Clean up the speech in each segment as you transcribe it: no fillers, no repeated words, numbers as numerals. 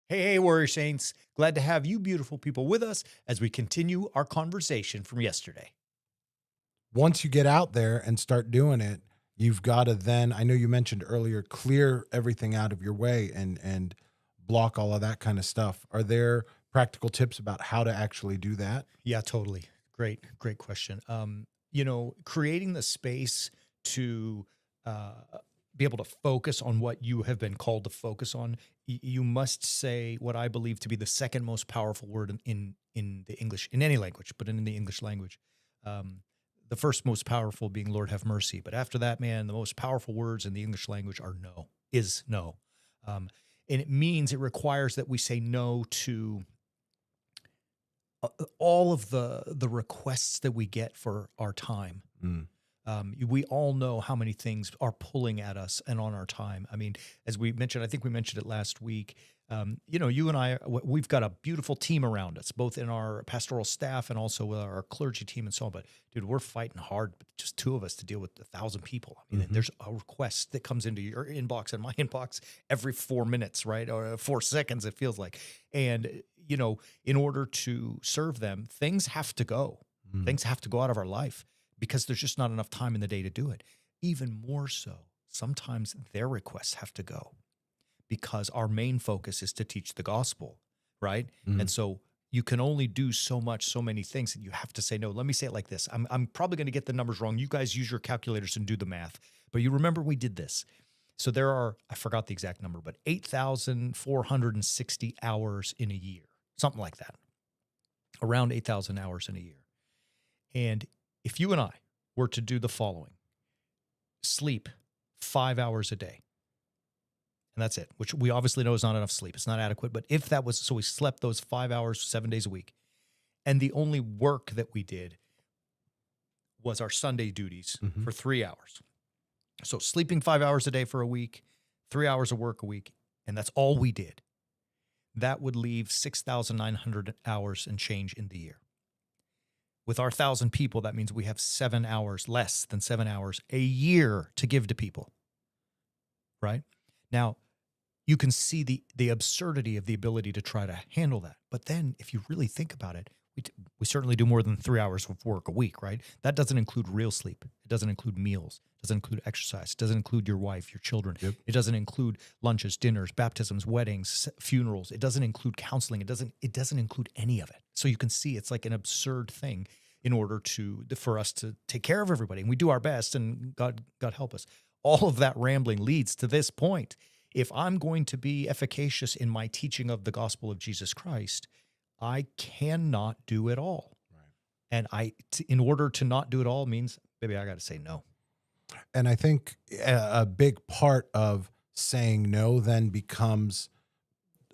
Hey, Warrior Saints. Glad to have you beautiful people with us as we continue our conversation from yesterday. Once you get out there and start doing it, you've got to then, I know you mentioned earlier, clear everything out of your way and block all of that kind of stuff. Are there practical tips about how to actually do that? Yeah, totally. Great question. Creating the space to uh, be able to focus on what you have been called to focus on, you must say what I believe to be the second most powerful word in the English, in any language, but in the English language. Um, the first most powerful being Lord have mercy. But after that, man, the most powerful words in the English language are no, is no. Um, and it requires that we say no to all of the requests that we get for our time. Mm. We all know how many things are pulling at us and on our time. I mean, as we mentioned, I think we mentioned it last week. You and I, we've got a beautiful team around us, both in our pastoral staff and also with our clergy team and so on. But dude, we're fighting hard, just two of us to deal with 1,000 people. I mean, Mhm. there's a request that comes into your inbox and my inbox every 4 minutes, right? Or 4 seconds, it feels like. And, in order to serve them, things have to go. Mm. Things have to go out of our life because there's just not enough time in the day to do it. Even more so, sometimes their requests have to go because our main focus is to teach the gospel, right? And Mm. so you can only do so much, so many things that you have to say no. Let me say it like this. I'm probably going to get the numbers wrong. You guys use your calculators and do the math, but you remember we did this. So there are, I forgot the exact number, but 8,460 hours in a year, something like that, around 8,000 hours in a year. And if you and I were to do the following, sleep 5 hours a day, and that's it, which we obviously know is not enough sleep. It's not adequate. But if that was, so we slept those 5 hours, 7 days a week. And the only work that we did was our Sunday duties Mhm. for 3 hours. So sleeping 5 hours a day for a week, 3 hours of work a week, and that's all we did. That would leave 6,900 hours and change in the year. With our 1,000 people, that means we have 7 hours, less than 7 hours a year to give to people, right? Now, you can see the absurdity of the ability to try to handle that. But then if you really think about it, we certainly do more than 3 hours of work a week, right? That doesn't include real sleep. It doesn't include meals. It doesn't include exercise. It doesn't include your wife, your children. Yep. It doesn't include lunches, dinners, baptisms, weddings, funerals. It doesn't include counseling. It doesn't include any of it. So you can see it's like an absurd thing in order for us to take care of everybody. And we do our best, and God help us. All of that rambling leads to this point. If I'm going to be efficacious in my teaching of the gospel of Jesus Christ, I cannot do it all. Right. And in order to not do it all means, baby, I got to say no. And I think a big part of saying no then becomes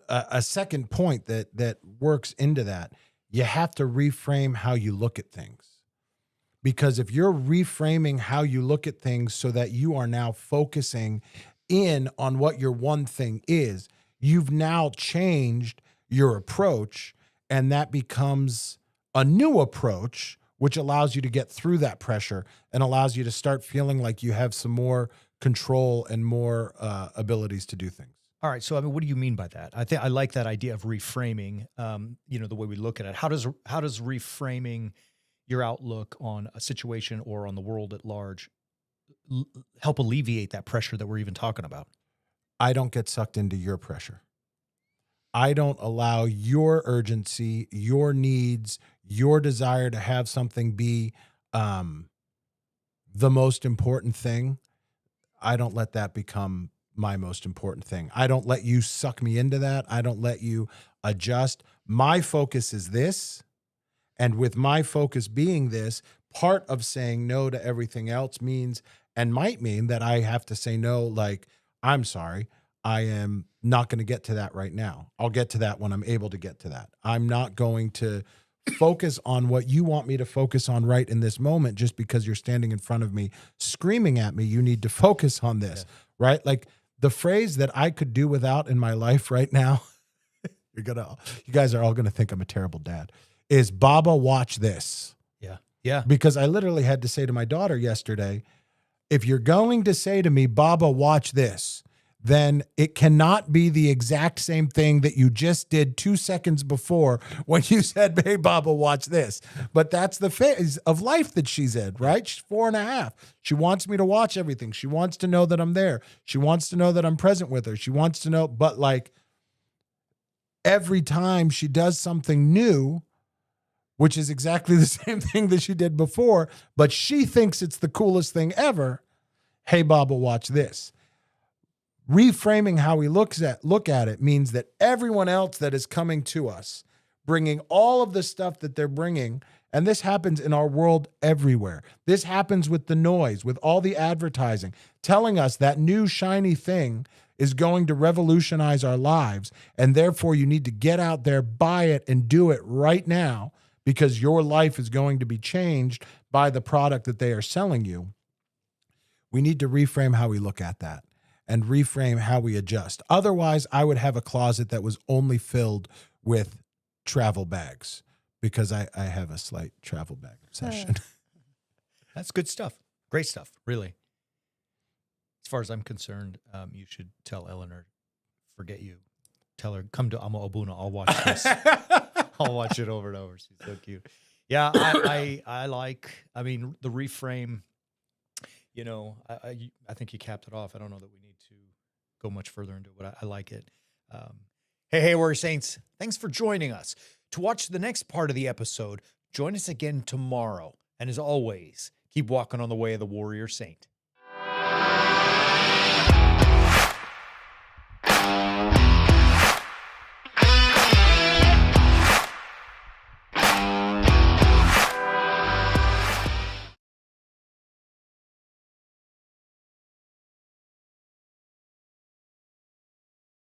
a second point that works into that. You have to reframe how you look at things. Because if you're reframing how you look at things so that you are now focusing in on what your one thing is, you've now changed your approach, and that becomes a new approach, which allows you to get through that pressure and allows you to start feeling like you have some more control and more abilities to do things. All right. So, I mean, what do you mean by that? I think I like that idea of reframing, the way we look at it. How does reframing your outlook on a situation or on the world at large help alleviate that pressure that we're even talking about? I don't get sucked into your pressure. I don't allow your urgency, your needs, your desire to have something be um, the most important thing. I don't let that become my most important thing. I don't let you suck me into that. I don't let you adjust. My focus is this. And with my focus being this, part of saying no to everything else means and might mean that I have to say no, like, I'm sorry, I am not going to get to that right now. I'll get to that when I'm able to get to that. I'm not going to focus on what you want me to focus on right in this moment just because you're standing in front of me screaming at me. You need to focus on this, right? Like the phrase that I could do without in my life right now, you guys are all going to think I'm a terrible dad, is Baba, watch this. Yeah. Yeah. Because I literally had to say to my daughter yesterday, if you're going to say to me, Baba, watch this, then it cannot be the exact same thing that you just did 2 seconds before when you said, "Hey, Baba, watch this." But that's the phase of life that she's in, right? She's 4.5. She wants me to watch everything. She wants to know that I'm there. She wants to know that I'm present with her. She wants to know, but like every time she does something new, which is exactly the same thing that she did before, but she thinks it's the coolest thing ever. "Hey, Baba, watch this." Reframing how we look at it means that everyone else that is coming to us, bringing all of the stuff that they're bringing, and this happens in our world everywhere. This happens with the noise, with all the advertising, telling us that new shiny thing is going to revolutionize our lives, and therefore you need to get out there, buy it, and do it right now because your life is going to be changed by the product that they are selling you. We need to reframe how we look at that and reframe how we adjust. Otherwise, I would have a closet that was only filled with travel bags because I have a slight travel bag obsession. That's good stuff. Great stuff, really. As far as I'm concerned, you should tell Eleanor, forget you. Tell her, come to Amo Abuna. I'll watch this. I'll watch it over and over. She's so cute. Yeah, I like, I mean, the reframe, you know, I think you capped it off. I don't know that we need to go much further into it, but I like it. Hey, Warrior Saints, thanks for joining us. To watch the next part of the episode, join us again tomorrow. And as always, keep walking on the way of the Warrior Saint.